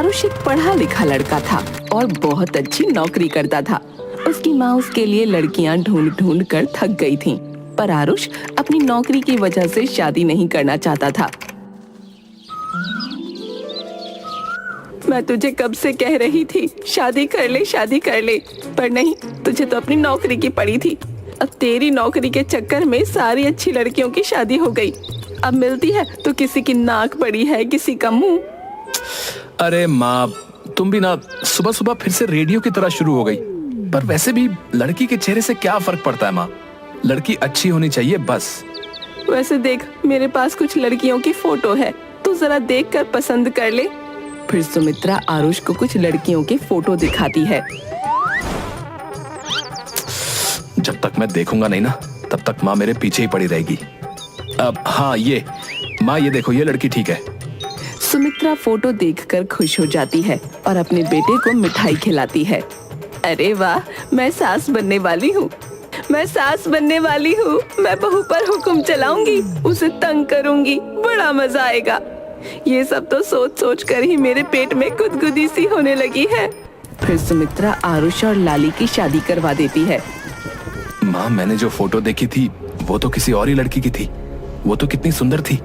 आरुष एक पढ़ा लिखा लड़का था और बहुत अच्छी नौकरी करता था। उसकी माँ उसके लिए लड़कियां ढूंढ ढूंढ कर थक गई थीं, पर आरुष अपनी नौकरी की वजह से शादी नहीं करना चाहता था। मैं तुझे कब से कह रही थी शादी कर ले, पर नहीं, तुझे तो अपनी नौकरी की पड़ी थी। अब तेरी नौकरी के चक्कर में सारी अच्छी लड़कियों की शादी हो गई। अब मिलती है तो किसी की नाक बड़ी है, किसी का मुंह। अरे माँ, तुम भी ना सुबह सुबह फिर से रेडियो की तरह शुरू हो गई। पर वैसे भी लड़की के चेहरे से क्या फर्क पड़ता है माँ, लड़की अच्छी होनी चाहिए बस। वैसे देख, मेरे पास कुछ लड़कियों की फोटो है, तू जरा देख कर पसंद कर ले। फिर सुमित्रा आरुष को कुछ लड़कियों की फोटो दिखाती है। जब तक मैं देखूंगा नहीं ना, तब तक माँ मेरे पीछे ही पड़ी रहेगी। अब हाँ, ये माँ, ये देखो, ये लड़की ठीक है। सुमित्रा फोटो देखकर खुश हो जाती है और अपने बेटे को मिठाई खिलाती है। अरे वाह, मैं सास बनने वाली हूँ, मैं बहू पर हुक्म चलाऊंगी, उसे तंग करूंगी, बड़ा मजा आएगा। ये सब तो सोच सोच कर ही मेरे पेट में गुदगुदी सी होने लगी है। फिर सुमित्रा आरुष और लाली की शादी करवा देती है। माँ, मैंने जो फोटो देखी थी वो तो किसी और ही लड़की की थी। वो तो कितनी सुंदर थी,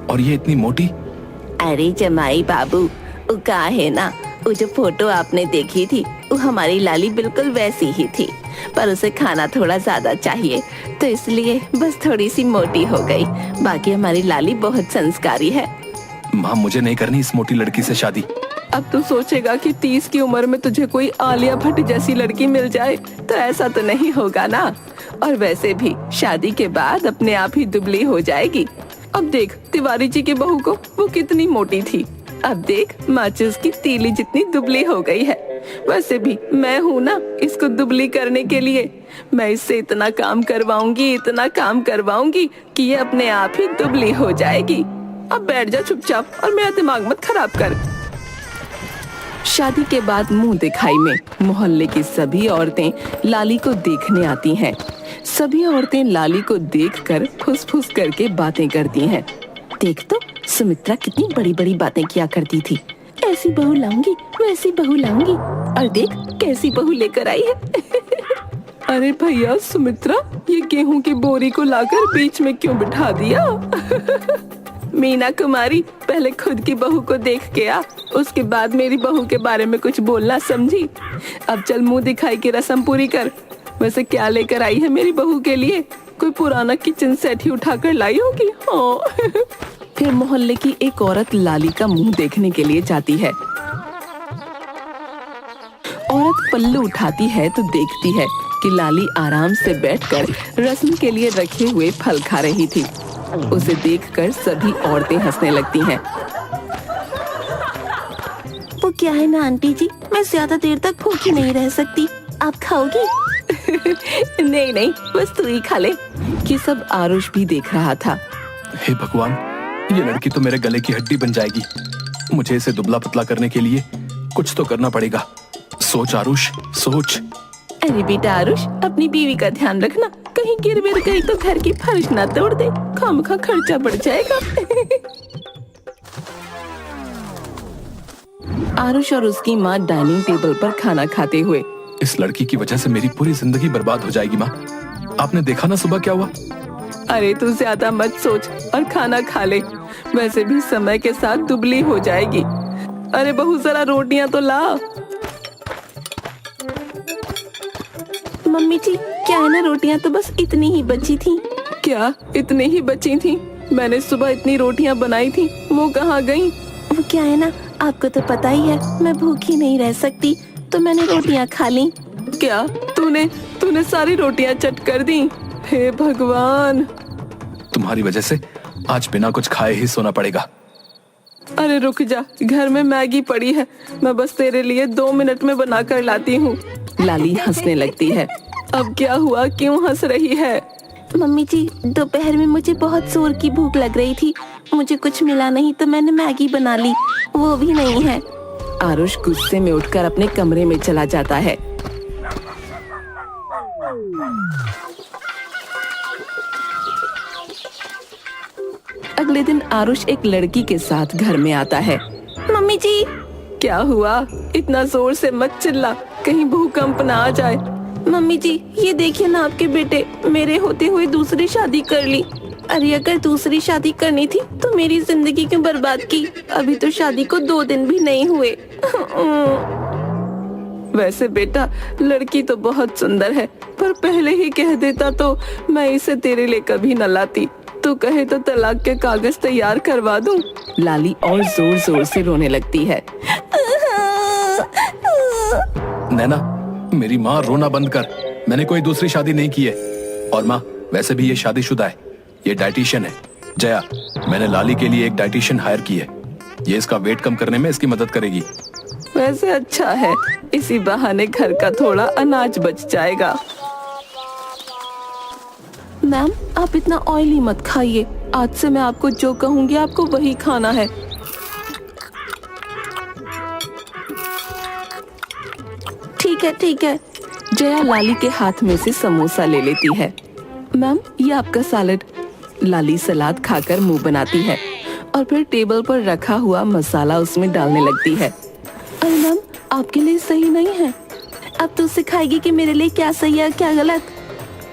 और ये इतनी मोटी। अरे जमाई बाबू, वो का है ना, वो जो फोटो आपने देखी थी वो हमारी लाली बिल्कुल वैसी ही थी, पर उसे खाना थोड़ा ज्यादा चाहिए तो इसलिए बस थोड़ी सी मोटी हो गई। बाकी हमारी लाली बहुत संस्कारी है। माँ, मुझे नहीं करनी इस मोटी लड़की से शादी। अब तू सोचेगा कि 30 की उम्र में तुझे कोई आलिया भट्ट जैसी लड़की मिल जाए, तो ऐसा तो नहीं होगा ना। और वैसे भी शादी के बाद अपने आप ही दुबली हो जाएगी। अब देख तिवारी जी की बहू को, वो कितनी मोटी थी, अब देख माचिस की तीली जितनी दुबली हो गई है। वैसे भी मैं हूँ ना इसको दुबली करने के लिए। मैं इससे इतना काम करवाऊंगी कि ये अपने आप ही दुबली हो जाएगी। अब बैठ जा चुपचाप और मेरा दिमाग मत खराब कर। शादी के बाद मुंह दिखाई में मोहल्ले की सभी औरतें लाली को देखने आती हैं। सभी औरतें लाली को देखकर फुस-फुस करके बातें करती हैं। देख तो सुमित्रा कितनी बड़ी-बड़ी बातें किया करती थी, ऐसी बहू लाऊंगी, वैसी बहू लाऊंगी, और देख कैसी बहू लेकर आई है। अरे भैया सुमित्रा, ये गेहूं की बोरी को लाकर बीच में क्यों बिठा दिया? मीना कुमारी, पहले खुद की बहू को देख के आ, उसके बाद मेरी बहू के बारे में कुछ बोलना, समझी? अब चल मुंह दिखाई की रस्म पूरी कर। वैसे क्या लेकर आई है मेरी बहू के लिए? कोई पुराना किचन सेट ही उठाकर लाई होगी। हाँ। फिर मोहल्ले की एक औरत लाली का मुंह देखने के लिए जाती है। औरत पल्लू उठाती है तो देखती है कि लाली आराम से बैठकर रस्म के लिए रखे हुए फल खा रही थी। उसे देखकर सभी औरतें हंसने लगती हैं। वो क्या है ना आंटी जी, मैं ज्यादा देर तक भूखी नहीं रह सकती, आप खाओगी? नहीं, बस तू ही खा ले। ये सब आरुष भी देख रहा था। हे भगवान, ये लड़की तो मेरे गले की हड्डी बन जाएगी। मुझे इसे दुबला पतला करने के लिए कुछ तो करना पड़ेगा। सोच आरुष, सोच। अरे बेटा आरुष, अपनी बीवी का ध्यान रखना, कहीं गिर विर गई तो घर की फर्श ना तोड़ दे, खामखा खर्चा बढ़ जाएगा। आरुष और उसकी माँ डाइनिंग टेबल पर खाना खाते हुए, इस लड़की की वजह से मेरी पूरी जिंदगी बर्बाद हो जाएगी। माँ, आपने देखा ना सुबह क्या हुआ? अरे तू ज्यादा मत सोच और खाना खा ले, वैसे भी समय के साथ दुबली हो जाएगी। अरे बहू जरा रोटियां तो ला। मम्मी जी, क्या है ना, रोटियां तो बस इतनी ही बची थी। क्या इतनी ही बची थी? मैंने सुबह इतनी रोटियां बनाई थी, वो कहाँ गई? वो क्या है ना, आपको तो पता ही है मैं भूखी नहीं रह सकती, तो मैंने रोटियां खा ली। क्या तूने सारी रोटियां चट कर दी? हे भगवान, तुम्हारी वजह से आज बिना कुछ खाए ही सोना पड़ेगा। अरे रुक जा, घर में मैगी पड़ी है, मैं बस तेरे लिए 2 मिनट में बना कर लाती हूँ। लाली हंसने लगती है। अब क्या हुआ, क्यों हंस रही है? मम्मी जी, दोपहर में मुझे बहुत जोर की भूख लग रही थी, मुझे कुछ मिला नहीं तो मैंने मैगी बना ली, वो भी नहीं है। आरुष गुस्से में उठकर अपने कमरे में चला जाता है। अगले दिन आरुष एक लड़की के साथ घर में आता है। मम्मी जी, क्या हुआ? इतना जोर से मत चिल्ला, कहीं भूकंप ना आ जाए। मम्मी जी, ये देखिए ना, आपके बेटे मेरे होते हुए दूसरी शादी कर ली। अरे अगर दूसरी शादी करनी थी तो मेरी जिंदगी क्यों बर्बाद की? अभी तो शादी को 2 दिन भी नहीं हुए। वैसे बेटा, लड़की तो बहुत सुंदर है, पर पहले ही कह देता तो मैं इसे तेरे लिए कभी न लाती। तू कहे तो तलाक के कागज तैयार करवा दूं। लाली और जोर जोर से रोने लगती है। नैना, मेरी माँ, रोना बंद कर। मैंने कोई दूसरी शादी नहीं की है। और माँ, वैसे भी ये शादीशुदा है, ये डाइटिशियन है। जया, मैंने लाली के लिए एक डाइटिशियन हायर की है। ये इसका वेट कम करने में इसकी मदद करेगी। वैसे अच्छा है, इसी बहाने घर का थोड़ा अनाज बच जाएगा। मैम, आप इतना ऑयली मत खाइए। आज से मैं आपको जो कहूँगी आपको वही खाना है। ठीक है ठीक है। जया लाली के हाथ में से समोसा ले लेती है। मैम, ये आपका सैलेड। लाली सलाद खाकर मुंह बनाती है और फिर टेबल पर रखा हुआ मसाला उसमें डालने लगती है। अरे मैम, आपके लिए सही नहीं है। अब तू सिखाएगी कि मेरे लिए क्या सही है क्या गलत।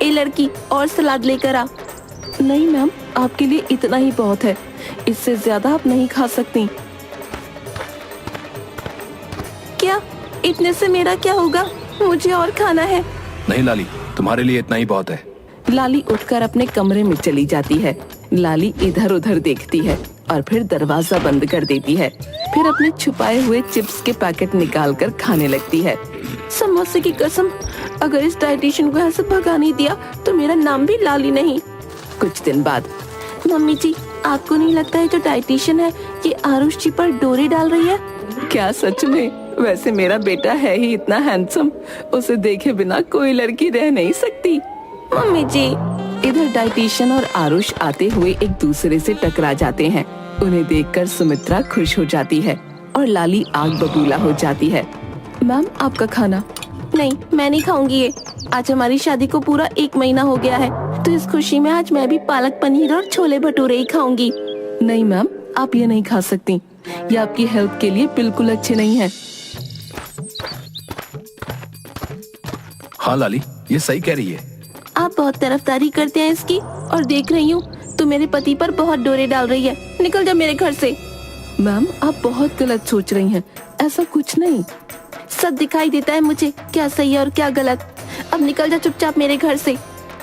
ए लड़की, और सलाद लेकर आ। नहीं मैम, आपके लिए इतना ही बहुत है, इससे ज्यादा आप नहीं खा सकती। क्या? इतने से मेरा क्या होगा? मुझे और खाना है। नहीं लाली, तुम्हारे लिए इतना ही बहुत है। लाली उठकर अपने कमरे में चली जाती है। लाली इधर उधर देखती है और फिर दरवाजा बंद कर देती है। फिर अपने छुपाए हुए चिप्स के पैकेट निकालकर खाने लगती है। समोसे की कसम, अगर इस डाइटिशियन को ऐसे भगा नहीं दिया तो मेरा नाम भी लाली नहीं। कुछ दिन बाद, मम्मी जी, आपको नहीं लगता है जो डाइटिशियन है ये आरुष जी पर डोरे डाल रही है? क्या सच में? वैसे मेरा बेटा है ही इतना हैंडसम, उसे देखे बिना कोई लड़की रह नहीं सकती। मम्मी जी। इधर डाइटिशियन और आरुष आते हुए एक दूसरे से टकरा जाते हैं। उन्हें देखकर सुमित्रा खुश हो जाती है और लाली आग बबूला हो जाती है। मैम, आपका खाना। नहीं, मैं नहीं खाऊंगी ये। आज हमारी शादी को पूरा 1 महीना हो गया है, तो इस खुशी में आज मैं भी पालक पनीर और छोले भटूरे ही खाऊंगी। नहीं मैम, आप ये नहीं खा सकती, ये आपकी हेल्थ के लिए बिल्कुल अच्छे नहीं है। हाँ लाली, ये सही कह रही है। आप बहुत तरफदारी करते हैं इसकी, और देख रही हूँ तो मेरे पति पर बहुत डोरे डाल रही है। निकल जा मेरे घर से। मैम, आप बहुत गलत सोच रही हैं, ऐसा कुछ नहीं। सब दिखाई देता है मुझे, क्या सही है और क्या गलत। अब निकल जा चुपचाप मेरे घर से।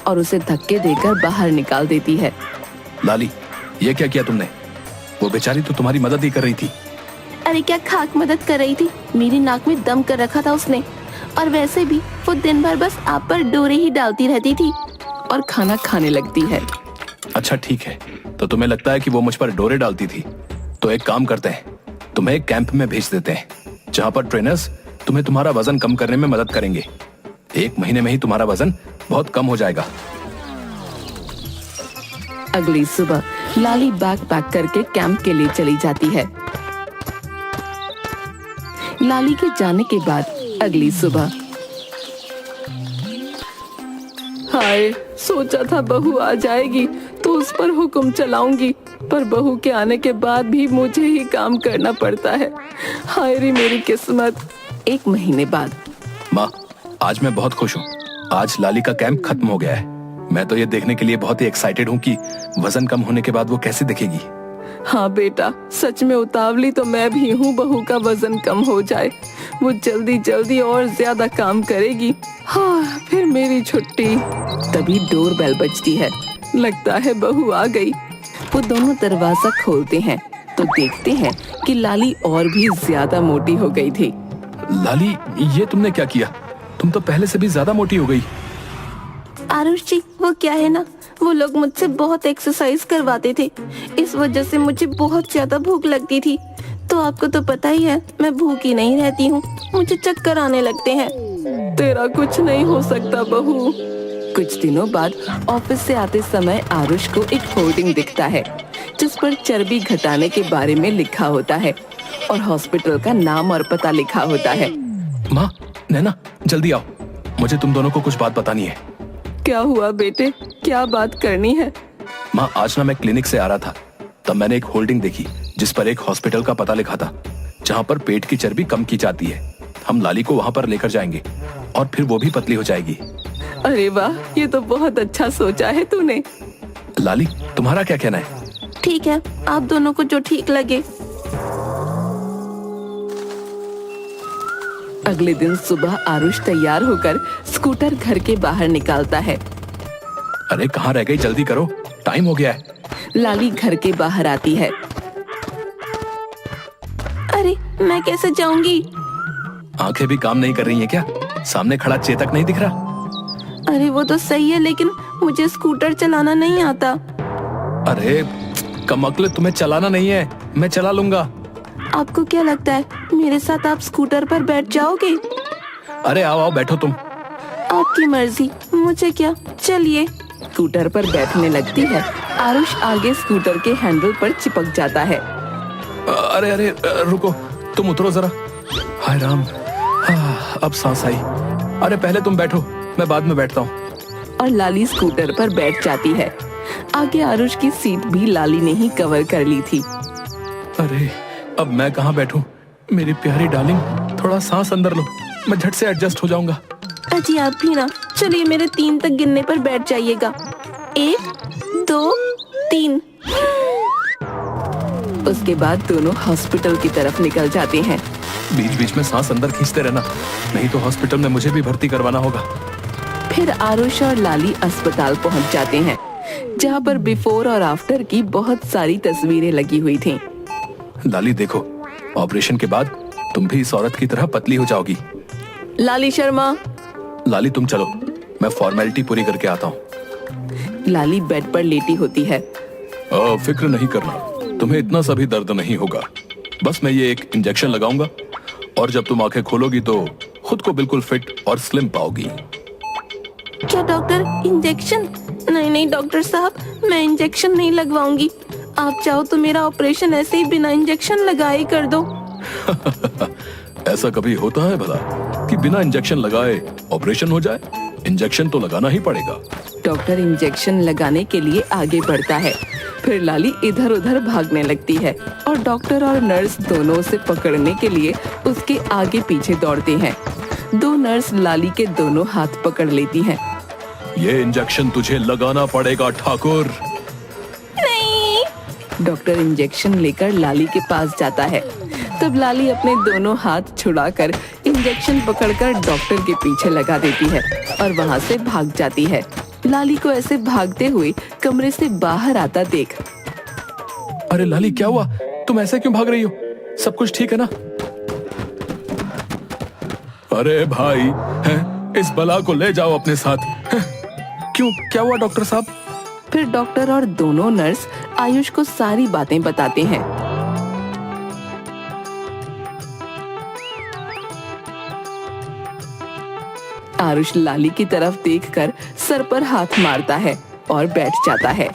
और उसे धक्के देकर बाहर निकाल देती है। लाली, ये क्या किया तुमने? वो बेचारी तो तुम्हारी मदद ही कर रही थी। अरे क्या खाक मदद कर रही थी? मेरी नाक में दम कर रखा था उसने। और वैसे भी वो दिन भर बस आप पर डोरे ही डालती रहती थी और खाना खाने लगती है। अच्छा ठीक है, तो तुम्हें लगता है कि वो मुझ पर डोरे डालती थी? तो एक काम करते हैं, तुम्हें एक कैंप में भेज देते हैं, जहाँ पर ट्रेनर्स तुम्हें तुम्हारा वजन कम करने में मदद करेंगे। 1 महीने में ही तुम्हारा वजन बहुत कम हो जाएगा। अगली सुबह लाली बैग पैक करके कैंप के लिए चली जाती है। लाली के जाने के बाद अगली सुबह, हाय, सोचा था बहू आ जाएगी तो उस पर हुक्म चलाऊंगी, पर बहू के आने के बाद भी मुझे ही काम करना पड़ता है। हाय रे मेरी किस्मत। 1 महीने बाद, माँ, आज मैं बहुत खुश हूँ। आज लाली का कैंप खत्म हो गया है। मैं तो ये देखने के लिए बहुत ही एक्साइटेड हूँ कि वजन कम होने के बाद वो कैसे दिखेगी। हाँ बेटा, सच में उतावली तो मैं भी हूँ, बहू का वजन कम हो जाए। वो जल्दी जल्दी और ज्यादा काम करेगी। हाँ, फिर मेरी छुट्टी। तभी डोर बेल बजती है। लगता है बहू आ गई। वो दोनों दरवाजा खोलते हैं तो देखते हैं कि लाली और भी ज्यादा मोटी हो गई थी। लाली, ये तुमने क्या किया? तुम तो पहले से भी ज्यादा मोटी हो गई। आरुष जी, वो क्या है ना, वो लोग मुझसे बहुत एक्सरसाइज करवाते थे, इस वजह से मुझे बहुत ज्यादा भूख लगती थी। तो आपको तो पता ही है, मैं भूखी नहीं रहती हूँ, मुझे चक्कर आने लगते हैं। तेरा कुछ नहीं हो सकता बहू। कुछ दिनों बाद ऑफिस से आते समय आरुष को एक होर्डिंग दिखता है, जिस पर चर्बी घटाने के बारे में लिखा होता है और हॉस्पिटल का नाम और पता लिखा होता है। माँ, नैना, जल्दी आओ, मुझे तुम दोनों को कुछ बात बतानी है। क्या हुआ बेटे, क्या बात करनी है? माँ, आज ना मैं क्लिनिक से आ रहा था, तब मैंने एक होल्डिंग देखी जिस पर एक हॉस्पिटल का पता लिखा था। जहाँ पर पेट की चर्बी कम की जाती है। हम लाली को वहाँ पर लेकर जाएंगे और फिर वो भी पतली हो जाएगी। अरे वाह, ये तो बहुत अच्छा सोचा है तूने। लाली, तुम्हारा क्या कहना है? ठीक है, आप दोनों को जो ठीक लगे। अगले दिन सुबह आरुष तैयार होकर स्कूटर घर के बाहर निकालता है। अरे कहाँ रह गई, जल्दी करो, टाइम हो गया है। लाली घर के बाहर आती है। अरे मैं कैसे जाऊंगी? आंखें भी काम नहीं कर रही हैं क्या? सामने खड़ा चेतक नहीं दिख रहा? अरे वो तो सही है, लेकिन मुझे स्कूटर चलाना नहीं आता। अरे कमअक्ल, तुम्हें चलाना नहीं है, मैं चला लूंगा। आपको क्या लगता है मेरे साथ आप स्कूटर पर बैठ जाओगे? अरे आओ आओ, बैठो तुम। आपकी मर्जी, मुझे क्या, चलिए। स्कूटर पर बैठने लगती है। आरुष आगे स्कूटर के हैंडल पर चिपक जाता है। अरे अरे रुको, तुम उतरो जरा। हाय राम, अब सांस आई। अरे पहले तुम बैठो, मैं बाद में बैठता हूँ। और लाली स्कूटर पर बैठ जाती है। आगे आरुष की सीट भी लाली ने ही कवर कर ली थी। अरे अब मैं कहाँ बैठूं? मेरी प्यारी डार्लिंग, थोड़ा सांस अंदर लो, मैं झट से एडजस्ट हो जाऊंगा। अजी आप भी ना, चलिए मेरे 3 तक गिनने पर बैठ जाइएगा। 1 2 3। उसके बाद दोनों हॉस्पिटल की तरफ निकल जाते हैं। बीच बीच में सांस अंदर खींचते रहना, नहीं तो हॉस्पिटल में मुझे भी भर्ती करवाना होगा। फिर आरुष और लाली अस्पताल पहुंच जाते हैं, जहां पर बिफोर और आफ्टर की बहुत सारी तस्वीरें लगी हुई थीं। लाली देखो, ऑपरेशन के बाद तुम भी इस औरत की तरह पतली हो जाओगी। लाली शर्मा। लाली तुम चलो, मैं फॉर्मेलिटी पूरी करके आता हूँ। लाली बेड पर लेटी होती है। फिक्र नहीं करना, तुम्हें इतना सा भी दर्द नहीं होगा। बस मैं ये एक इंजेक्शन लगाऊंगा और जब तुम आंखें खोलोगी तो खुद को बिल्कुल फिट और स्लिम पाओगी। क्या डॉक्टर, इंजेक्शन? नहीं नहीं डॉक्टर साहब, मैं इंजेक्शन नहीं लगवाऊंगी। आप चाहो तो मेरा ऑपरेशन ऐसे ही बिना इंजेक्शन लगाए कर दो। ऐसा कभी होता है भला कि बिना इंजेक्शन लगाए ऑपरेशन हो जाए? इंजेक्शन तो लगाना ही पड़ेगा। डॉक्टर इंजेक्शन लगाने के लिए आगे बढ़ता है। फिर लाली इधर उधर भागने लगती है और डॉक्टर और नर्स दोनों उसे पकड़ने के लिए उसके आगे पीछे दौड़ते हैं। 2 नर्स लाली के दोनों हाथ पकड़ लेती हैं। ये इंजेक्शन तुझे लगाना पड़ेगा ठाकुर। नहीं। डॉक्टर इंजेक्शन लेकर लाली के पास जाता है। तब लाली अपने दोनों हाथ छुड़ाकर इंजेक्शन पकड़कर डॉक्टर के पीछे लगा देती है और वहाँ से भाग जाती है। लाली को ऐसे भागते हुए कमरे से बाहर आता देख। अरे लाली, क्या हुआ? तुम ऐसे क्यों भाग रही हो? सब कुछ ठीक है ना? अरे भाई, इस बला को ले जाओ अपने साथ। क्यों, क्या हुआ डॉक्टर साहब? फिर डॉक्टर और दोनों नर्स आयुष को सारी बातें बताते हैं। आरुष लाली की तरफ देखकर सर पर हाथ मारता है और बैठ जाता है।